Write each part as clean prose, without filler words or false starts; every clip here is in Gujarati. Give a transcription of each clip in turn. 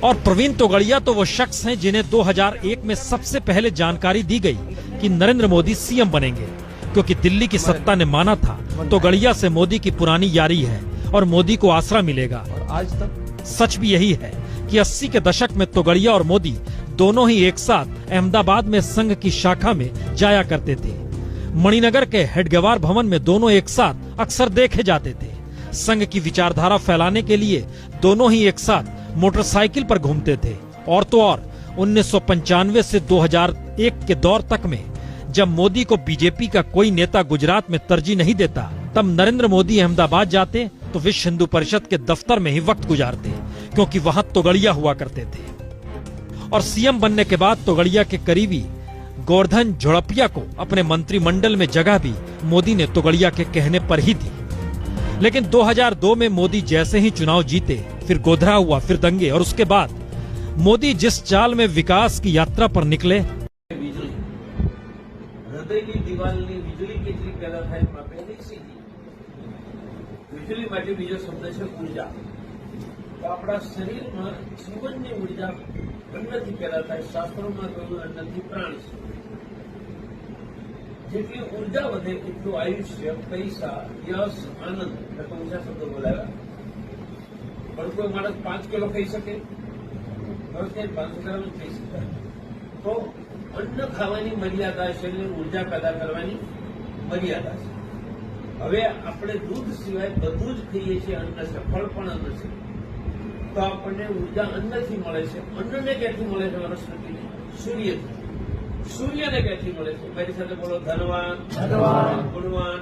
और प्रवीण तोगड़िया तो वो शख्स हैं जिन्हें 2001 में सबसे पहले जानकारी दी गई कि नरेंद्र मोदी सीएम बनेंगे, क्योंकि दिल्ली की सत्ता ने माना था तोगड़िया से मोदी की पुरानी यारी है और मोदी को आसरा मिलेगा। और आज तक सच भी यही है कि 80 के दशक में तोगड़िया और मोदी दोनों ही एक साथ अहमदाबाद में संघ की शाखा में जाया करते थे। मणिनगर के हेडगेवार भवन में दोनों एक साथ अक्सर देखे जाते थे। संघ की विचारधारा फैलाने के लिए दोनों ही एक साथ मोटरसाइकिल पर घूमते थे। और तो और 1995 से 2001 के दौर तक में जब मोदी को बीजेपी का कोई नेता गुजरात में तरजीह नहीं देता, तब नरेंद्र मोदी अहमदाबाद जाते तो विश्व हिंदू परिषद के दफ्तर में ही वक्त गुजारते, क्योंकि वहां तोगड़िया हुआ करते थे। और सीएम बनने के बाद तोगड़िया के करीबी गोवर्धन झोड़पिया को अपने मंत्रिमंडल में जगह भी मोदी ने तोगड़िया के कहने पर ही दी। लेकिन 2002 में मोदी जैसे ही चुनाव जीते, फिर गोधरा हुआ, फिर दंगे, और उसके बाद मोदी जिस चाल में विकास की यात्रा पर निकले, હૃદયની દિવાલની વીજળી કેટલી પેદા થાય માપે નહીં સીધી વીજળી માટે બીજો શબ્દ છે ઉર્જા. તો આપણા શરીરમાં જીવનની ઉર્જા અન્નથી પેદા થાય. શાસ્ત્રોમાં કહ્યું અન્નથી પ્રાણ છે. જેટલી ઉર્જા વધે એટલું આયુષ્ય, પૈસા, યશ, આનંદ. તો ઊંચા શબ્દો બોલાવ્યા. પણ કોઈ માણસ 5 કિલો ખાઈ શકે? 500 ગ્રામ જ ખાઈ શકાય. તો અન્ન ખાવાની મર્યાદા છે, ઉર્જા પેદા કરવાની મર્યાદા છે. હવે આપણે દૂધ સિવાય બધું જ ખાઈએ છીએ. અન્ન છે, ફળ પણ અન્ન છે. તો આપણને ઉર્જા અન્નથી મળે છે. અન્નને ક્યાંથી મળે છે? વનસ્પતિને, સૂર્યથી. સૂર્યને ક્યાંથી મળે છે? મારી સાથે બોલો. ધનવાન, ગુણવાન,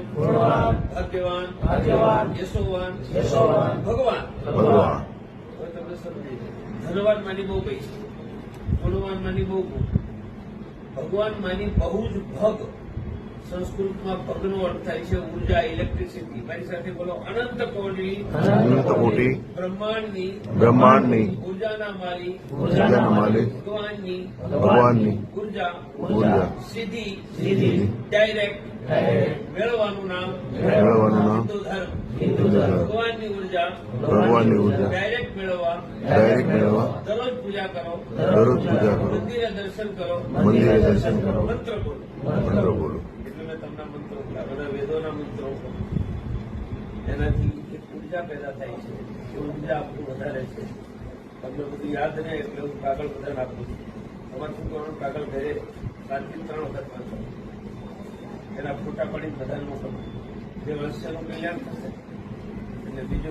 ભાગ્યવાન, યશોવાન, ભગવાન. તમને સમજી ધનવાન માની બહુ પૈસા, ગુણવાન માની બહુ ગુણ, ભગવાન માની બહુ જ ભગ. સંસ્કૃતમાં ભગનો અર્થ થાય છે ઉર્જા, ઇલેક્ટ્રિસિટી. મારી સાથે બોલો. અનંત કોટી બ્રહ્માંડની ઉર્જાના માલિક ભગવાનની ઉર્જા સીધી ડાયરેક્ટ મેળવવાનું નામ હિન્દુ ધર્મ. ભગવાનની ઉર્જા ડાયરેક્ટ મેળવવા દરરોજ પૂજા કરો, મંદિરે દર્શન કરો, મંત્ર બોલો. એટલે મેં તમને મંત્રો બધા વેદોના મંત્રો એનાથી એક ઉર્જા પેદા થાય છે. એ ઉર્જા આપણું વધારે છે. તમને બધું યાદ નહીં એટલે હું કાગળ બધા આપું છું. તમારે શું કરવાનું? કાગળ ઘરે 7 થી 3 વખત વાંચો. એના ફોટા પાડીને બધાને મોકલો. જે વંશ્યનું કલ્યાણ થશે. એટલે બીજું